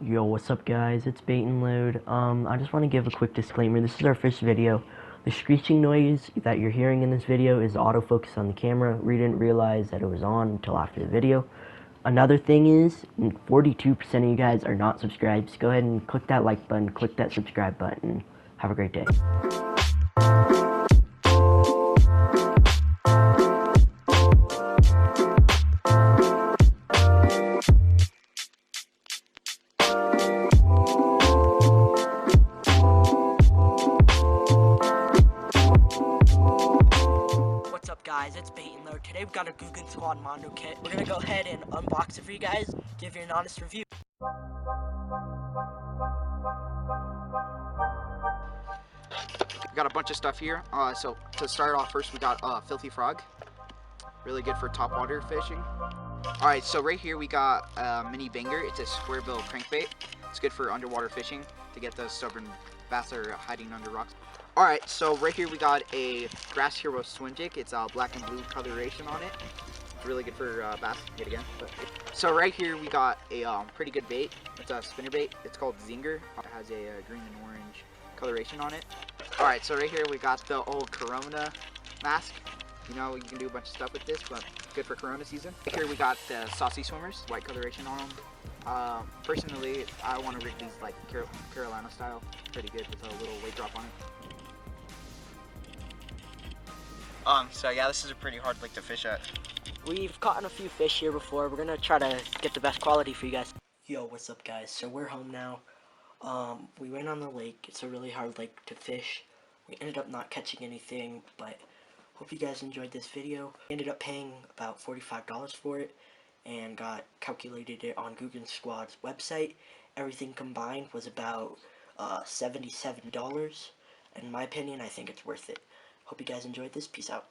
Yo, what's up guys? It's Bait and Load. I just want to give a quick disclaimer. This is our first video. The screeching noise that you're hearing in this video is autofocus on the camera. We didn't realize that it was on until after the video. Another thing is, 42% of you guys are not subscribed. So go ahead and click that like button, click that subscribe button. Have a great day. What's up guys, it's Bait and Load. Today we've got a Guggen Squad Mondo Kit. We're gonna go ahead and unbox it for you guys, give you an honest review. We got a bunch of stuff here. So to start off first, we got Filthy Frog. Really good for top water fishing. Alright, so right here we got Mini Banger. It's a square bill crankbait. It's good for underwater fishing to get those stubborn bass that are hiding under rocks. Alright, so right here we got a Grass Hero swim jig. It's black and blue coloration on it. Really good for bass. Hit again. So right here we got a pretty good bait. It's a spinner bait. It's called Zinger. It has a green and orange coloration on it. Alright, so right here we got the old Corona mask. You know, you can do a bunch of stuff with this, but good for Corona season. Right here we got the Saucy Swimmers, white coloration on them. Personally, I want to rig these like Carolina style. Pretty good with a little weight drop on it. So yeah, this is a pretty hard lake to fish at. We've caught a few fish here before. We're gonna try to get the best quality for you guys. Yo, what's up guys? So we're home now. We went on the lake. It's a really hard lake to fish. We ended up not catching anything, but hope you guys enjoyed this video. We ended up paying about $45 for it and got calculated it on Guggen Squad's website. Everything combined was about $77. In my opinion, I think it's worth it. Hope you guys enjoyed this. Peace out.